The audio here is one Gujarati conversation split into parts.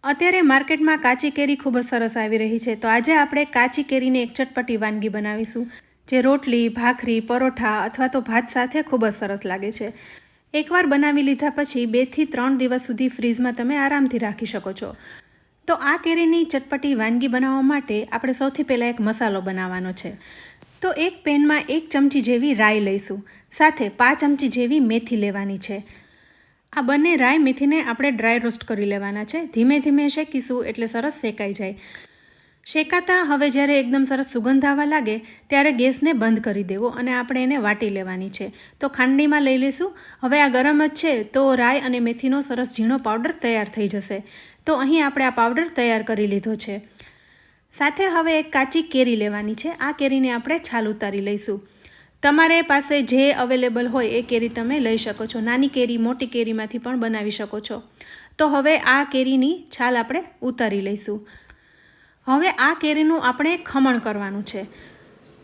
અત્યારે માર્કેટમાં કાચી કેરી ખૂબ જ સરસ આવી રહી છે, તો આજે આપણે કાચી કેરીની એક ચટપટી વાનગી બનાવીશું જે રોટલી, ભાખરી, પરોઠા અથવા તો ભાત સાથે ખૂબ જ સરસ લાગે છે. એકવાર બનાવી લીધા પછી 2 થી 3 દિવસ સુધી ફ્રીઝમાં તમે આરામથી રાખી શકો છો. તો આ કેરીની ચટપટી વાનગી બનાવવા માટે આપણે સૌથી પહેલાં એક મસાલો બનાવવાનો છે. તો એક પેનમાં 1 ચમચી જેવી રાઈ લઈશું, સાથે 5 ચમચી જેવી મેથી લેવાની છે. આ બંને રાઈ મેથીને આપણે ડ્રાય રોસ્ટ કરી લેવાના છે. ધીમે ધીમે શેકીશું એટલે સરસ શેકાઈ જાય. શેકાતા હવે જ્યારે એકદમ સરસ સુગંધ આવવા લાગે ત્યારે ગેસને બંધ કરી દેવો અને આપણે એને વાટી લેવાની છે. તો ખાંડણીમાં લઈ લઈશું. હવે આ ગરમ જ છે તો રાઈ અને મેથીનો સરસ ઝીણો પાવડર તૈયાર થઈ જશે. તો અહીં આપણે આ પાવડર તૈયાર કરી લીધો છે. સાથે હવે એક કાચી કેરી લેવાની છે. આ કેરીને આપણે છાલ ઉતારી લઈશું. તમારે પાસે જે અવેલેબલ હોય એ કેરી તમે લઈ શકો છો. નાની કેરી, મોટી કેરીમાંથી પણ બનાવી શકો છો. તો હવે આ કેરીની છાલ આપણે ઉતારી લઈશું. હવે આ કેરીનું આપણે ખમણ કરવાનું છે.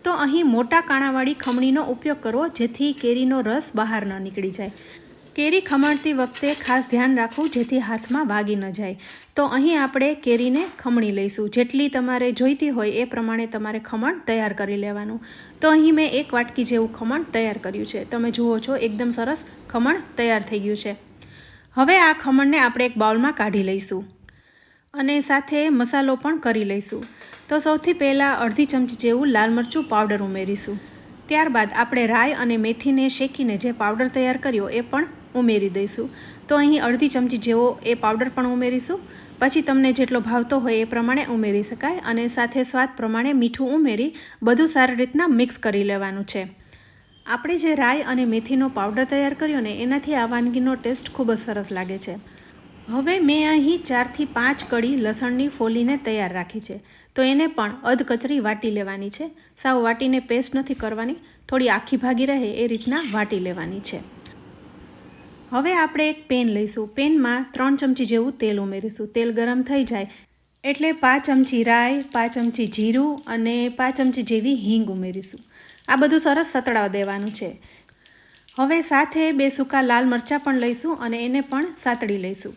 તો અહીં મોટા કાણાવાળી ખમણીનો ઉપયોગ કરવો જેથી કેરીનો રસ બહાર ન નીકળી જાય. કેરી ખમણતી વખતે ખાસ ધ્યાન રાખવું જેથી હાથમાં વાગી ન જાય. તો અહીં આપણે કેરીને ખમણી લઈશું. જેટલી તમારે જોઈતી હોય એ પ્રમાણે તમારે ખમણ તૈયાર કરી લેવાનું. તો અહીં મેં 1 વાટકી જેવું ખમણ તૈયાર કર્યું છે. તમે જુઓ છો એકદમ સરસ ખમણ તૈયાર થઈ ગયું છે. હવે આ ખમણને આપણે એક બાઉલમાં કાઢી લઈશું અને સાથે મસાલો પણ કરી લઈશું. તો સૌથી પહેલાં અડધી ચમચી જેવું લાલ મરચું પાવડર ઉમેરીશું. ત્યારબાદ આપણે રાઈ અને મેથીને શેકીને જે પાવડર તૈયાર કર્યો એ પણ ઉમેરી દઈશું. તો અહીં અડધી ચમચી જેવો એ પાવડર પણ ઉમેરીશું. પછી તમને જેટલો ભાવતો હોય એ પ્રમાણે ઉમેરી શકાય અને સાથે સ્વાદ પ્રમાણે મીઠું ઉમેરી બધું સારી રીતના મિક્સ કરી લેવાનું છે. આપણે જે રાઈ અને મેથીનો પાવડર તૈયાર કર્યો ને એનાથી આ વાનગીનો ટેસ્ટ ખૂબ જ સરસ લાગે છે. હવે મેં અહીં 4 થી 5 કળી લસણની ફોલીને તૈયાર રાખી છે. તો એને પણ અધકચરી વાટી લેવાની છે. સાવ વાટીને પેસ્ટ નથી કરવાની, થોડી આખી ભાગી રહે એ રીતના વાટી લેવાની છે. હવે આપણે એક પેન લઈશું. પેનમાં 3 ચમચી જેવું તેલ ઉમેરીશું. તેલ ગરમ થઈ જાય એટલે 5 ચમચી રાઈ, 5 ચમચી જીરું અને 5 ચમચી જેવી હિંગ ઉમેરીશું. આ બધું સરસ સતળાવા દેવાનું છે. હવે સાથે 2 સૂકા લાલ મરચાં પણ લઈશું અને એને પણ સાતળી લઈશું.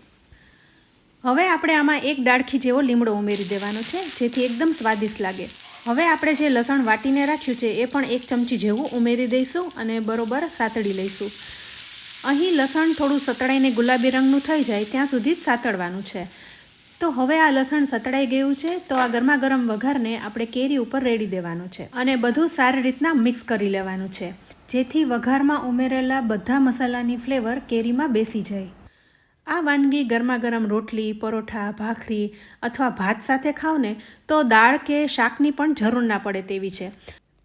હવે આપણે આમાં 1 ડાળખી જેવો લીમડો ઉમેરી દેવાનો છે જેથી એકદમ સ્વાદિષ્ટ લાગે. હવે આપણે જે લસણ વાટીને રાખ્યું છે એ પણ 1 ચમચી જેવું ઉમેરી દઈશું અને બરોબર સાતળી લઈશું. અહીં લસણ થોડું સતળાઈને ગુલાબી રંગનું થઈ જાય ત્યાં સુધી જ સાતળવાનું છે. તો હવે આ લસણ સતળાઈ ગયું છે તો આ ગરમા ગરમ વઘારને આપણે કેરી ઉપર રેડી દેવાનો છે અને બધું સારી રીતના મિક્સ કરી લેવાનું છે જેથી વઘારમાં ઉમેરેલા બધા મસાલાની ફ્લેવર કેરીમાં બેસી જાય. આ વાનગી ગરમા ગરમ રોટલી, પરોઠા, ભાખરી અથવા ભાત સાથે ખાવ ને તો દાળ કે શાકની પણ જરૂર ના પડે તેવી છે.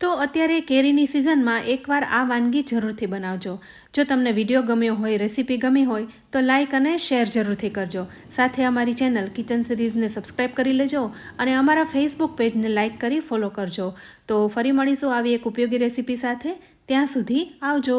તો અત્યારે કેરીની સિઝનમાં એકવાર આ વાનગી જરૂરથી બનાવજો. જો તમને વિડીયો ગમ્યો હોય, રેસીપી ગમી હોય તો લાઇક અને શેર જરૂરથી કરજો. સાથે અમારી ચેનલ કિચન સિરીઝને સબસ્ક્રાઈબ કરી લેજો અને અમારા ફેસબુક પેજને લાઇક કરી ફોલો કરજો. તો ફરી મળીશું આવી એક ઉપયોગી રેસીપી સાથે. ત્યાં સુધી આવજો.